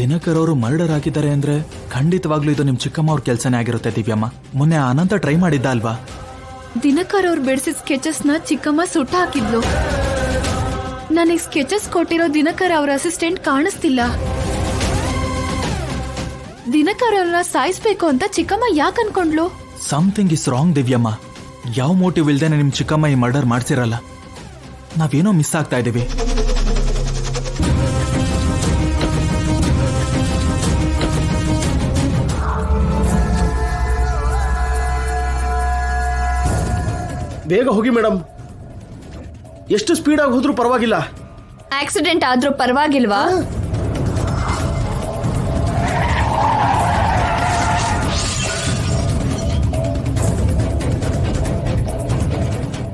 ದಿನಕರ್ ಅವರು ಮರ್ಡರ್ ಆಗಿದ್ದಾರೆ ಅಂದ್ರೆ ಖಂಡಿತವಾಗ್ಲೂ ಇದು ನಿಮ್ ಚಿಕ್ಕಮ್ಮ ಅವ್ರ ಕೆಲ್ಸನೇ ಆಗಿರುತ್ತೆ ದಿವ್ಯಮ್ಮ. ಮೊನ್ನೆ ಅನಂತ ಟ್ರೈ ಮಾಡಿದ್ದ ಅಲ್ವಾ? ದಿನಕರ್ ಅವ್ರು ಬಿಡಿಸಿದ ಸ್ಕೆಚಸ್ ನ ಚಿಕ್ಕಮ್ಮ ಸುಟ್ಟ ಹಾಕಿದ್ಲು. ನನಗೆ ಸ್ಕೆಚಸ್ ಕೊಟ್ಟಿರೋ ದಿನಕರ್ ಅವ್ರ ಅಸಿಸ್ಟೆಂಟ್ ಕಾಣಿಸ್ತಿಲ್ಲ. ದಿನಕರ್ ಅವ್ರನ್ನ ಸಾಯಿಸ್ಬೇಕು ಅಂತ ಚಿಕ್ಕಮ್ಮ ಯಾಕೆ ಅನ್ಕೊಂಡ್ಲು? Something is wrong Divyamma. ಯಾವ ಮೋಟಿವ್ ಇಲ್ದೇನೆ ನಿಮ್ ಚಿಕ್ಕಮ್ಮ ಈ ಮರ್ಡರ್ ಮಾಡ್ಸಿರಲ್ಲ. ನಾವೇನೋ ಮಿಸ್ ಆಗ್ತಾ ಇದೀವಿ. ಬೇಗ ಹೋಗಿ ಮೇಡಮ್. ಎಷ್ಟು ಸ್ಪೀಡ್ ಆಗಿ ಹೋದ್ರೂ ಪರವಾಗಿಲ್ಲ. ಆಕ್ಸಿಡೆಂಟ್ ಆದ್ರೂ ಪರವಾಗಿಲ್ವಾ?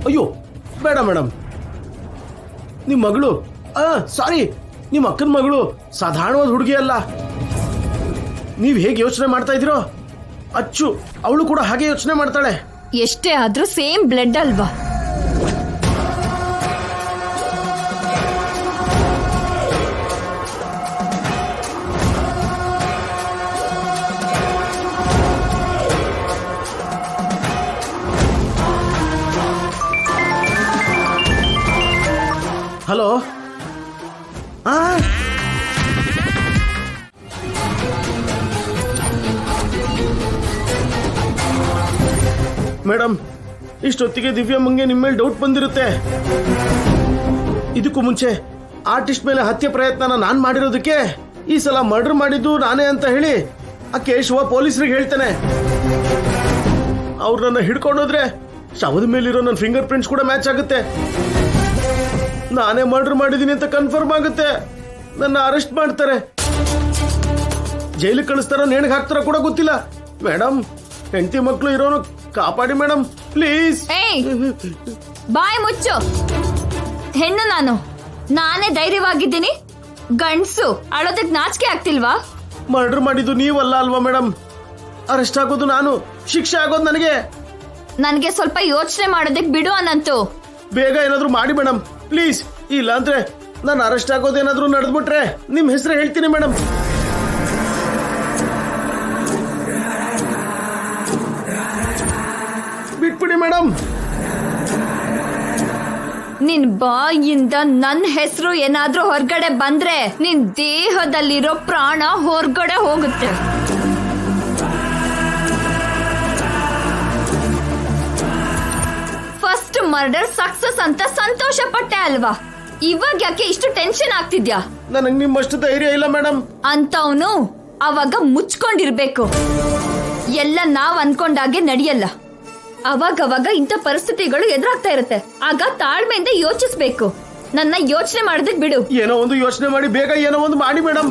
ಅಯ್ಯೋ ಬೇಡ ಮೇಡಮ್. ನಿಮ್ಮ ಮಗಳು ಸಾರಿ ನಿಮ್ಮ ಅಕ್ಕನ ಮಗಳು ಸಾಧಾರಣವಾದ ಹುಡುಗಿ ಅಲ್ಲ. ನೀವು ಹೇಗೆ ಯೋಚನೆ ಮಾಡ್ತಾ ಇದ್ದೀರೋ ಅಚ್ಚು ಅವಳು ಕೂಡ ಹಾಗೆ ಯೋಚನೆ ಮಾಡ್ತಾಳೆ. ಎಷ್ಟೇ ಆದ್ರೂ ಸೇಮ್ ಬ್ಲಡ್ ಅಲ್ವಾ? ಹಲೋ. ಮೇಡಮ್, ಇಷ್ಟೊತ್ತಿಗೆ ದಿವ್ಯಮ್ಮಂಗೆ ನಿಮ್ಮ ಮೇಲೆ ಡೌಟ್ ಬಂದಿರುತ್ತೆ. ಇದಕ್ಕೂ ಮುಂಚೆ ಆರ್ಟಿಸ್ಟ್ ಮೇಲೆ ಹತ್ಯೆ ಪ್ರಯತ್ನ ನಾನು ಮಾಡಿರೋದಕ್ಕೆ ಈ ಸಲ ಮರ್ಡರ್ ಮಾಡಿದ್ದು ನಾನೇ ಅಂತ ಹೇಳಿ ಆ ಕೇಶವ ಪೊಲೀಸರಿಗೆ ಹೇಳ್ತಾನೆ. ಅವ್ರು ನನ್ನ ಹಿಡ್ಕೊಂಡೋದ್ರೆ ಶವದ ಮೇಲಿರೋ ನನ್ನ ಫಿಂಗರ್ ಪ್ರಿಂಟ್ಸ್ ಕೂಡ ಮ್ಯಾಚ್ ಆಗುತ್ತೆ. ನಾನೇ ಮರ್ಡರ್ ಮಾಡಿದೀನಿ ಅಂತ ಕನ್ಫರ್ಮ್ ಆಗುತ್ತೆ. ನನ್ನ ಅರೆಸ್ಟ್ ಮಾಡ್ತಾರೆ, ಜೈಲಿಗೆ ಕಳಿಸ್ತಾರೋ ನೇಣಿಗೆ ಹಾಕ್ತಾರೋ ಕೂಡ ಗೊತ್ತಿಲ್ಲ. ಮೇಡಮ್, ಹೆಂಡತಿ ಮಕ್ಕಳು ಇರೋನು ಕಾಪಾಡಿ ಮೇಡಮ್ ಪ್ಲೀಸ್. ಬಾಯ್ ಮುಚ್ಚು. ಹೆಣ್ಣು ನಾನೇ ಧೈರ್ಯವಾಗಿದ್ದೀನಿ. ಗಂಡ್ಸು ಅಳೋದಕ್ ನಾಚಿಕೆ ಆಗ್ತಿಲ್ವಾ? ಮರ್ಡರ್ ಮಾಡಿದ್ದು ನೀವಲ್ಲ ಅಲ್ವಾ ಮೇಡಮ್? ಅರೆಸ್ಟ್ ಆಗೋದು ನಾನು, ಶಿಕ್ಷೆ ಆಗೋದು ನನಗೆ ಸ್ವಲ್ಪ ಯೋಚನೆ ಮಾಡೋದಕ್ ಬಿಡು ಅನ್ನಂತು. ಬೇಗ ಏನಾದ್ರು ಮಾಡಿ ಮೇಡಮ್ ಪ್ಲೀಸ್. ಇಲ್ಲ ಅಂದ್ರೆ ನಾನು ಅರೆಸ್ಟ್ ಆಗೋದೇನಾದ್ರೂ ನಡೆದ್ಬಿಟ್ರೆ ನಿಮ್ ಹೆಸರು ಹೇಳ್ತೀನಿ ಮೇಡಮ್. ಬಿಟ್ಬಿಡಿ ಮೇಡಮ್. ನಿನ್ ಬಾಯಿಂದ ನನ್ನ ಹೆಸರು ಏನಾದ್ರೂ ಹೊರಗಡೆ ಬಂದ್ರೆ ನಿನ್ ದೇಹದಲ್ಲಿರೋ ಪ್ರಾಣ ಹೊರಗಡೆ ಹೋಗುತ್ತೆ. ಫಸ್ಟ್ ಮರ್ಡರ್ ಸಕ್ಸಸ್ ಅಂತ ಸಂತೋಷ ಪಟ್ಟೆ ಅಲ್ವಾ? ಇವಾಗ ಯಾಕೆ ಇಷ್ಟು ಟೆನ್ಷನ್ ಆಗ್ತಿದ್ಯಾ? ನನಗೆ ನಿಮ್ಮಷ್ಟು ಧೈರ್ಯ ಇಲ್ಲ ಮೇಡಮ್. ಅಂತವನು ಅವಾಗ ಮುಚ್ಕೊಂಡಿರ್ಬೇಕು. ಎಲ್ಲ ನಾವ್ ಅನ್ಕೊಂಡಾಗೆ ನಡೆಯಲ್ಲ. ಅವಾಗವಾಗ ಇಂಥ ಪರಿಸ್ಥಿತಿಗಳು ಎದುರಾಗ್ತಾ ಇರುತ್ತೆ. ಆಗ ತಾಳ್ಮೆಯಿಂದ ಯೋಚಿಸ್ಬೇಕು. ನನ್ನ ಯೋಚನೆ ಮಾಡೋದಕ್ ಬಿಡು. ಏನೋ ಒಂದು ಯೋಚನೆ ಮಾಡಿ, ಬೇಗ ಏನೋ ಒಂದು ಮಾಡಿ ಮೇಡಮ್.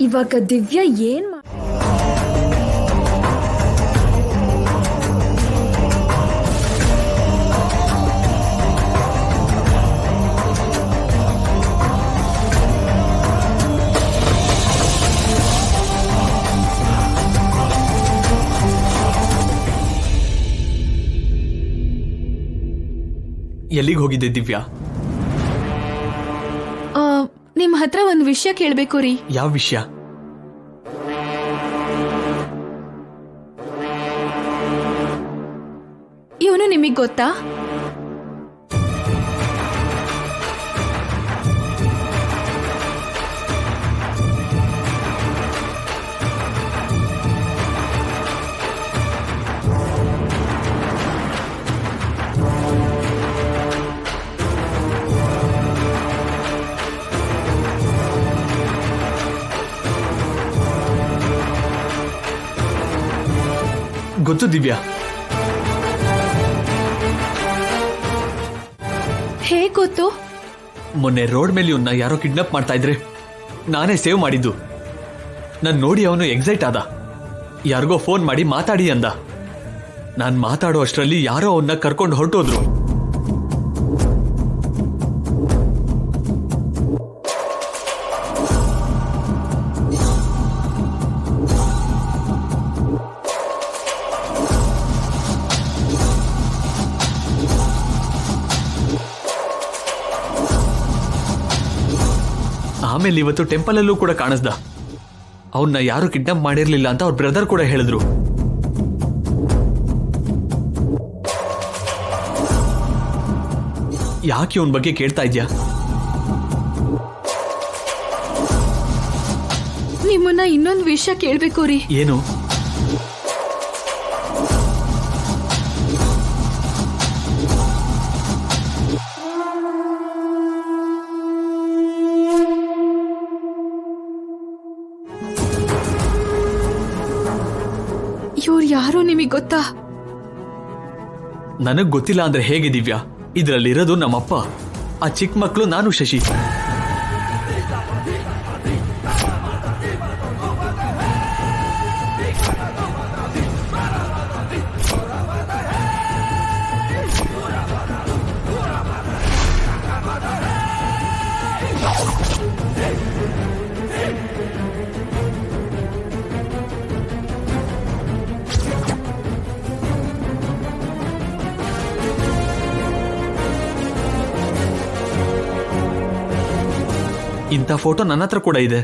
ಇವಾಗ ದಿವ್ಯಾ ಏನ್ ಎಲ್ಲಿಗೆ ಹೋಗಿದ್ದೆ ದಿವ್ಯಾ? ನಿಮ್ ಹತ್ರ ಒಂದು ವಿಷಯ ಕೇಳ್ಬೇಕು ರೀ. ಯಾವ ವಿಷಯ? ಇವನು ನಿಮಗ್ ಗೊತ್ತಾ? ಗೊತ್ತು ದಿವ್ಯಾ. ಹೇಗ್ ಗೊತ್ತು? ಮೊನ್ನೆ ರೋಡ್ ಮೇಲೆ ಇವನ್ನ ಯಾರೋ ಕಿಡ್ನಾಪ್ ಮಾಡ್ತಾ ಇದ್ರೆ ನಾನೇ ಸೇವ್ ಮಾಡಿದ್ದು. ನಾನು ನೋಡಿ ಅವನು ಎಕ್ಸೈಟ್ ಆದ. ಯಾರಿಗೋ ಫೋನ್ ಮಾಡಿ ಮಾತಾಡಿ ಅಂದ. ನಾನು ಮಾತಾಡೋ ಅಷ್ಟರಲ್ಲಿ ಯಾರೋ ಅವನ್ನ ಕರ್ಕೊಂಡು ಹೊರಟೋದ್ರು. ಆಮೇಲೆ ಇವತ್ತು ಟೆಂಪಲಲ್ಲೂ ಕೂಡ ಕಾಣಿಸ್ದ. ಅವನ್ನ ಯಾರು ಕಿಡ್ನಾಪ್ ಮಾಡಿರ್ಲಿಲ್ಲ ಅಂತ ಅವ್ರ ಬ್ರದರ್ ಕೂಡ ಹೇಳಿದ್ರು. ಯಾಕೆ ಇವನ್ ಬಗ್ಗೆ ಕೇಳ್ತಾ ಇದ್ಯಾ? ನಿಮ್ಮನ್ನ ಇನ್ನೊಂದು ವಿಷಯ ಕೇಳ್ಬೇಕು ರೀ. ಏನು? ಇವ್ರು ಯಾರೋ ನಿಮಗ್ ಗೊತ್ತಾ? ನನಗ್ ಗೊತ್ತಿಲ್ಲ ಅಂದ್ರೆ ಹೇಗೆ ದಿವ್ಯಾ? ಇದ್ರಲ್ಲಿರೋದು ನಮ್ಮಪ್ಪ, ಆ ಚಿಕ್ಕ ಮಕ್ಕಳು, ನಾನು ಶಶಿ. ಇಂಥ ಫೋಟೋ ನನ್ನ ಹತ್ರ ಕೂಡ ಇದೆ.